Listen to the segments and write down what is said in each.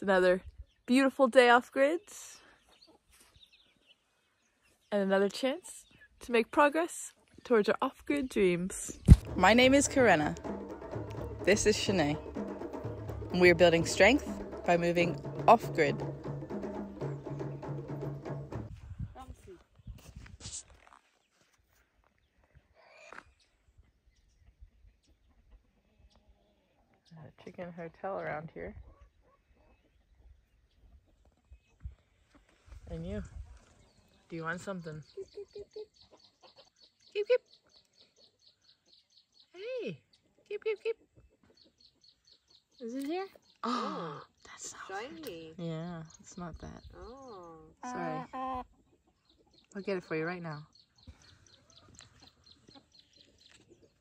It's another beautiful day off grids and another chance to make progress towards our off-grid dreams. My name is Carenna. This is Shanae. And we are building strength by moving off-grid. A chicken hotel around here. And you? Do you want something? Keep, keep. Hey, keep, keep, keep. Is it here? Oh, that's not shiny. Yeah, it's not that. Oh. Sorry. I'll get it for you right now.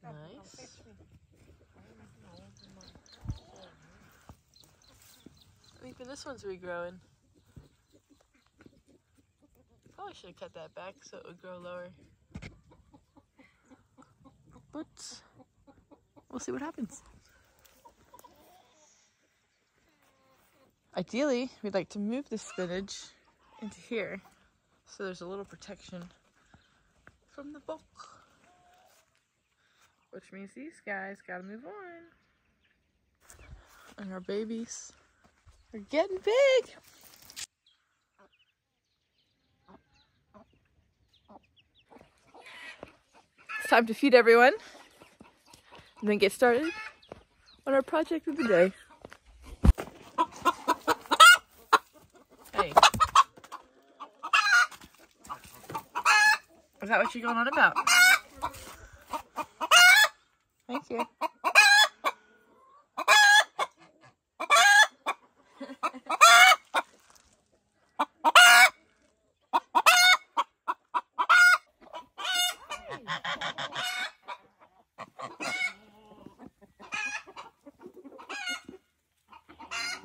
Nice. I think this one's regrowing. Probably should have cut that back so it would grow lower. But we'll see what happens. Ideally, we'd like to move the spinach into here so there's a little protection from the bulk. Which means these guys gotta move on. And our babies are getting big. It's time to feed everyone and then get started on our project of the day. Hey. Is that what you're going on about? Thank you.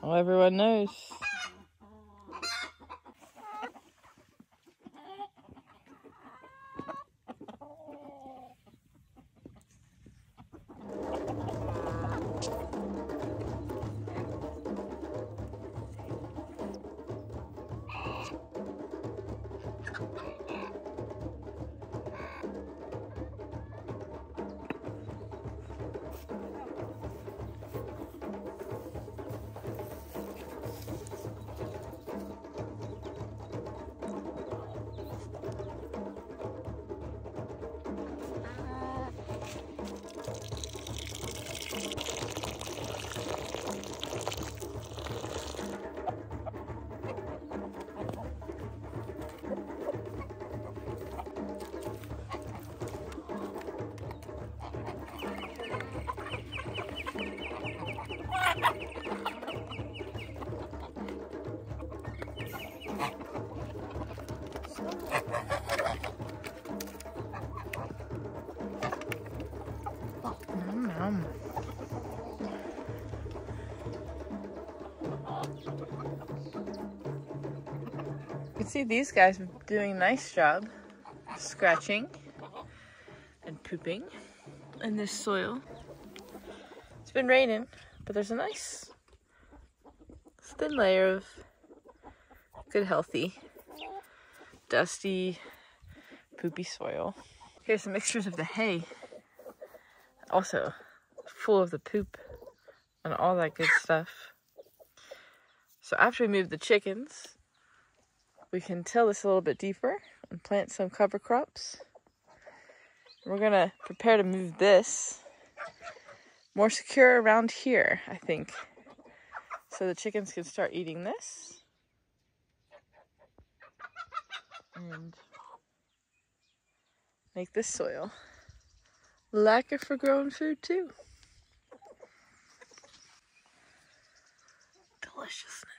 Well, everyone knows. You can see these guys are doing a nice job scratching and pooping in this soil. It's been raining, but there's a nice thin layer of good, healthy, dusty, poopy soil. Here's some mixtures of the hay, also full of the poop and all that good stuff. So after we move the chickens, we can till this a little bit deeper and plant some cover crops. We're gonna prepare to move this more secure around here, I think, so the chickens can start eating this and make this soil lacquer for growing food too. Deliciousness.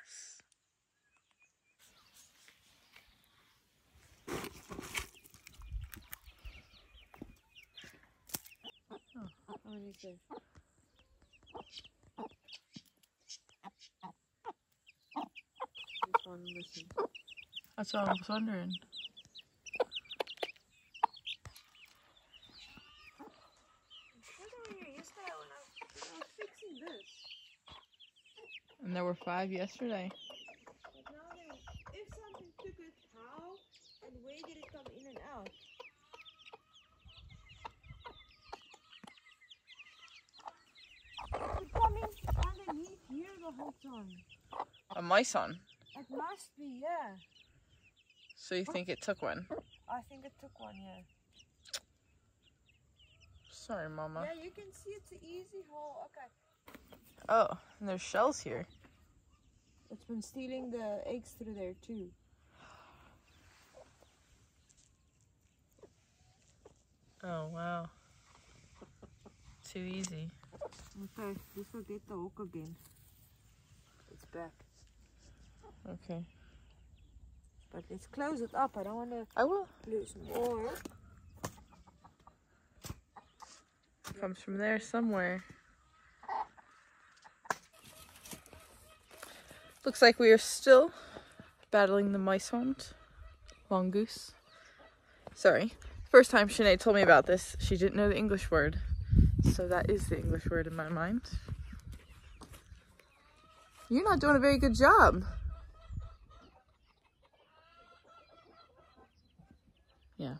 What do you say? Just want to listen. That's what I was wondering. And there were 5 yesterday. But now if something took it, how and where did it come in and out? It's coming underneath here the whole time. A myson. It must be, yeah. So you think it took one? I think it took one, yeah. Sorry, Mama. Yeah, you can see it's an easy hole. Okay. Oh, and there's shells here. It's been stealing the eggs through there too. Oh, wow. Too easy. Okay, this will get the hook again. It's back. Okay. But let's close it up. I don't want to I will. lose more. Comes from there somewhere. Looks like we are still battling the mice hunt. Mongoose. Sorry. First time Sinead told me about this, she didn't know the English word. So that is the English word in my mind. You're not doing a very good job. Yeah.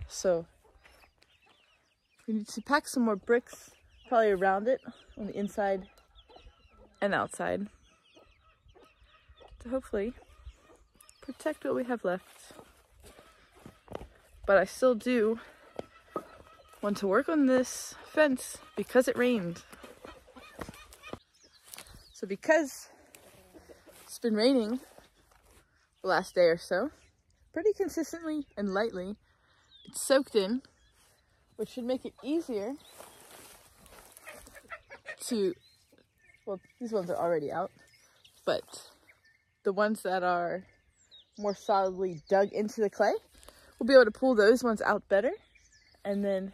So we need to pack some more bricks, probably around it, on the inside and outside, to hopefully protect what we have left. But I still do want to work on this fence because it rained. So because it's been raining the last day or so, pretty consistently and lightly, it's soaked in, which should make it easier to, well, these ones are already out, but the ones that are more solidly dug into the clay, we'll be able to pull those ones out better and then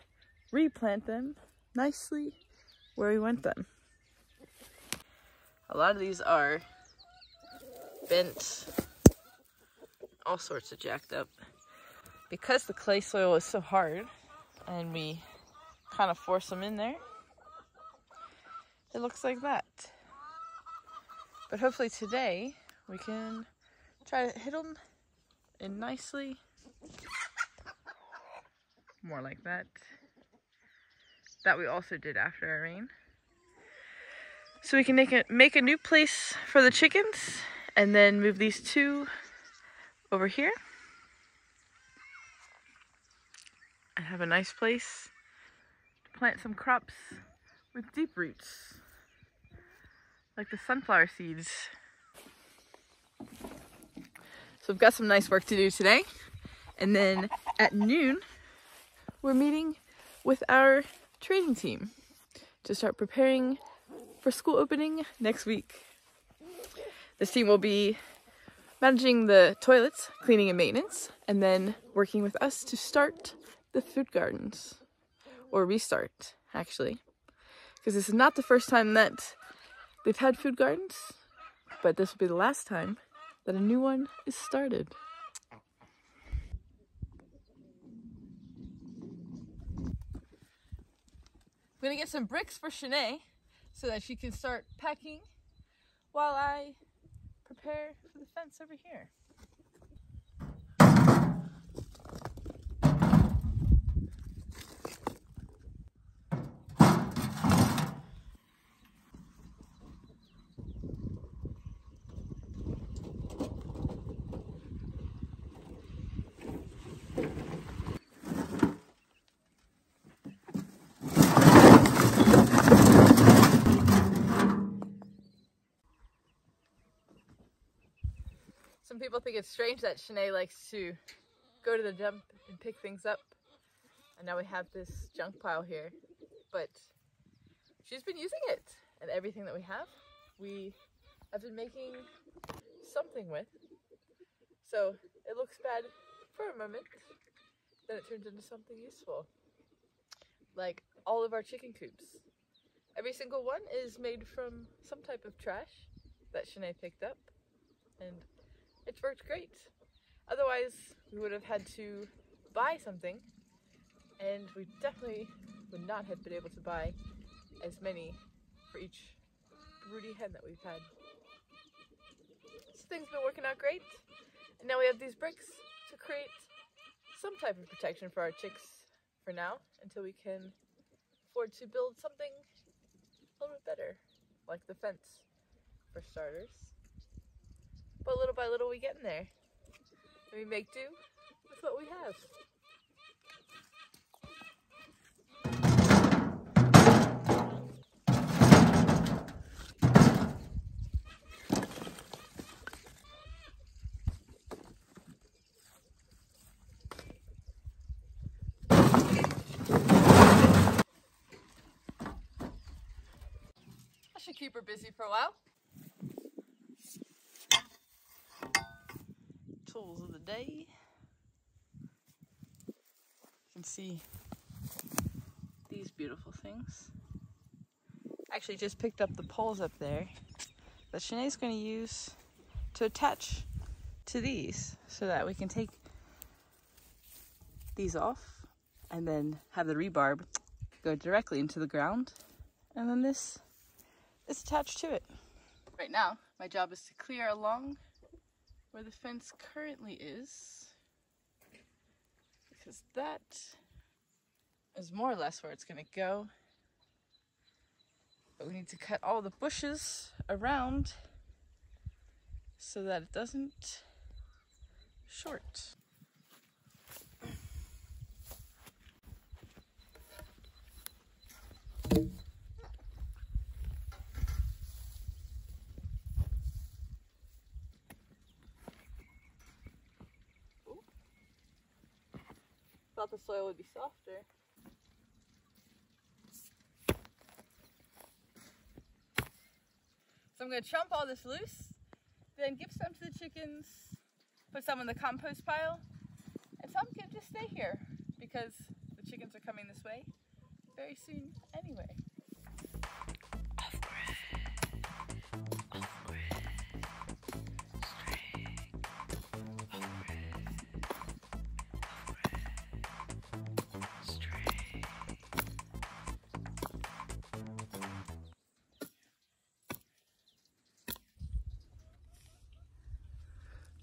replant them nicely where we want them. A lot of these are bent, all sorts of jacked up. Because the clay soil is so hard and we kind of force them in there, it looks like that. But hopefully today we can try to hit them in nicely, more like that. That we also did after our rain. So we can make a new place for the chickens and then move these 2 over here and have a nice place to plant some crops with deep roots, like the sunflower seeds. So we've got some nice work to do today. And then at noon, we're meeting with our training team to start preparing for school opening next week. This team will be managing the toilets, cleaning and maintenance, and then working with us to start the food gardens, or restart, actually. Because this is not the first time that they've had food gardens, but this will be the last time that a new one is started. I'm gonna get some bricks for Sinead so that she can start packing while I prepare for the fence over here. Some people think it's strange that Sinead likes to go to the dump and pick things up. And now we have this junk pile here. But she's been using it. And everything that we have been making something with. So it looks bad for a moment. Then it turns into something useful. Like all of our chicken coops. Every single one is made from some type of trash that Sinead picked up. And it's worked great. Otherwise, we would have had to buy something, and we definitely would not have been able to buy as many for each broody hen that we've had. So things have been working out great. And now we have these bricks to create some type of protection for our chicks for now, until we can afford to build something a little bit better, like the fence for starters. But little by little we get in there, and we make do with what we have. That should keep her busy for a while. Tools of the day. You can see these beautiful things. Actually just picked up the poles up there that Shanae's going to use to attach to these, so that we can take these off and then have the rebarb go directly into the ground, and then this is attached to it. Right now my job is to clear along where the fence currently is, because that is more or less where it's going to go. But we need to cut all the bushes around so that it doesn't short. Thought the soil would be softer. So I'm going to chomp all this loose, then give some to the chickens, put some in the compost pile, and some can just stay here because the chickens are coming this way very soon anyway.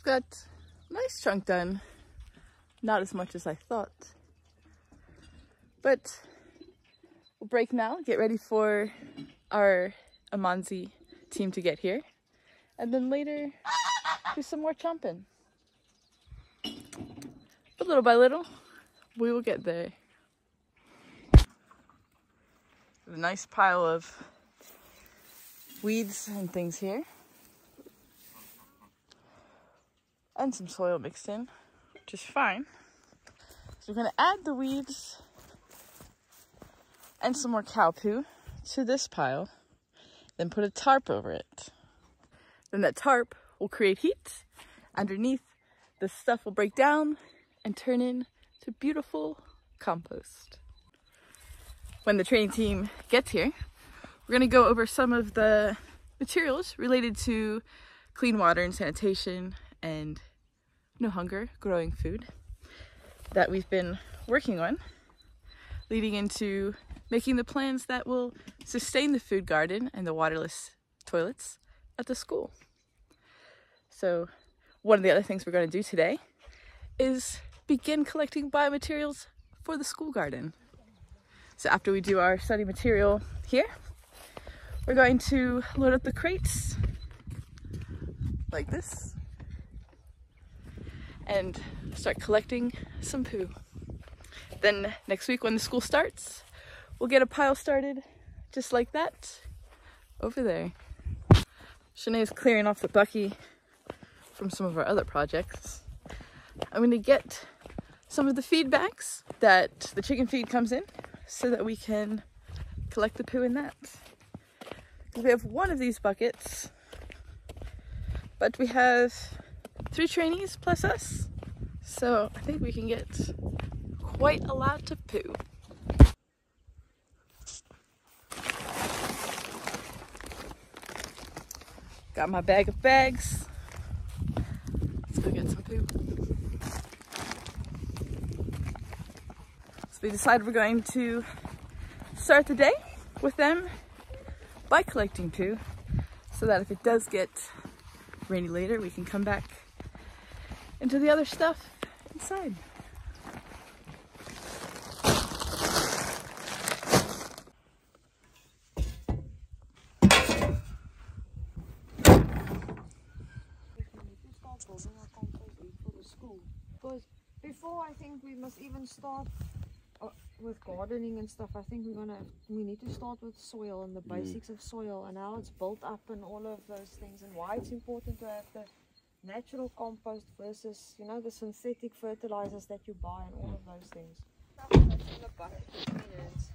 Got a nice chunk done. Not as much as I thought. But we'll break now, get ready for our Amanzi team to get here, and then later do some more chomping. But little by little, we will get there. A nice pile of weeds and things here. And some soil mixed in, which is fine. So we're going to add the weeds and some more cow poo to this pile, then put a tarp over it. Then that tarp will create heat. Underneath, the stuff will break down and turn into beautiful compost. When the training team gets here, we're going to go over some of the materials related to clean water and sanitation and no hunger growing food that we've been working on, leading into making the plans that will sustain the food garden and the waterless toilets at the school. So one of the other things we're going to do today is begin collecting biomaterials for the school garden. So after we do our study material here, we're going to load up the crates like this and start collecting some poo. Then next week when the school starts, we'll get a pile started just like that over there. Shanae is clearing off the bucky from some of our other projects. I'm going to get some of the feedbacks that the chicken feed comes in so that we can collect the poo in that. We have one of these buckets, but we have 3 trainees plus us, so I think we can get quite a lot of poo. Got my bag of bags. Let's go get some poo. So we decided we're going to start the day with them by collecting poo, so that if it does get rainy later, we can come back into the other stuff inside. Because before, I think we must even start with gardening and stuff. I think we need to start with soil and the basics of soil and how it's built up and all of those things, and why it's important to have the natural compost versus, you know, the synthetic fertilizers that you buy and all of those things. Stuff that's in the bucket between hands.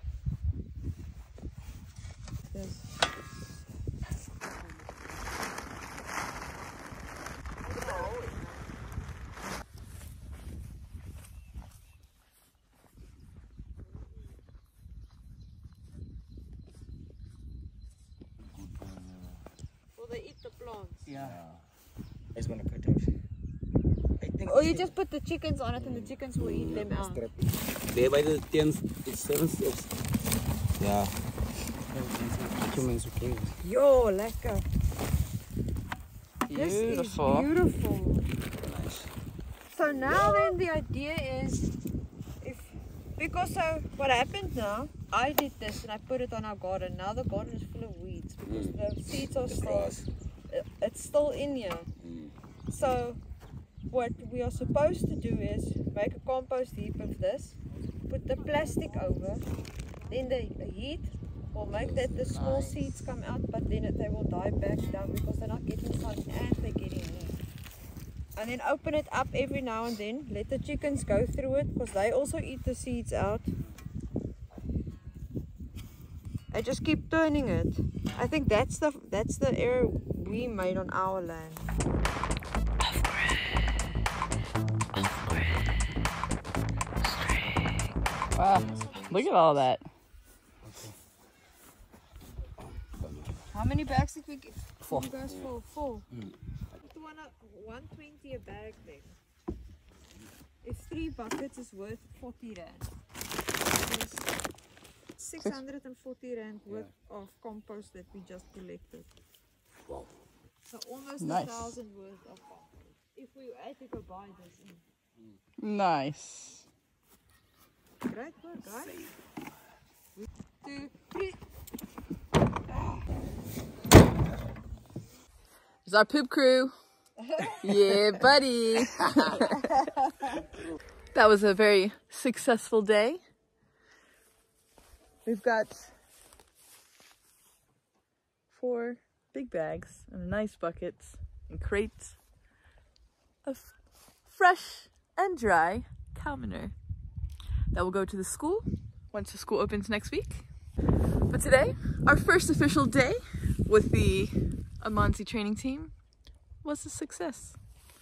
Will they eat the plants? Yeah. It's gonna cut out. I think. Or you just put the chickens on it and the chickens will eat them out. There by the tens, it serves. Yeah. Yo, lekker. This is Beautiful. beautiful. Nice. So now then the idea is, so what happened now, I did this and I put it on our garden. Now the garden is full of weeds because the seeds are it's still in here. So what we are supposed to do is make a compost heap of this, put the plastic over, then the heat will make that the small seeds come out, but then they will die back down because they're not getting sun and they're getting heat. And then open it up every now and then, let the chickens go through it because they also eat the seeds out. I just keep turning it. I think that's the error we made on our land. Wow, look at all that. How many bags did we get? 4. You guys 4. It's 120 a bag then. If 3 buckets is worth 40 rand. There's 640 rand worth of compost that we just collected. Wow. So almost Nice. 1,000 worth of compost. If we had to go buy this in. Nice. Great work, guys. 2, 3. There's our poop crew. Yeah, buddy. That was a very successful day. We've got 4 big bags and nice buckets and crates of fresh and dry cow manure that will go to the school once the school opens next week. But today, our first official day with the Amanzi training team was a success.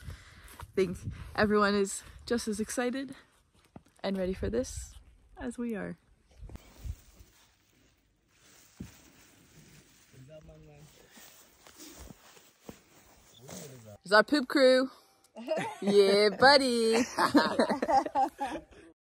I think everyone is just as excited and ready for this as we are. There's our poop crew. Yeah, buddy.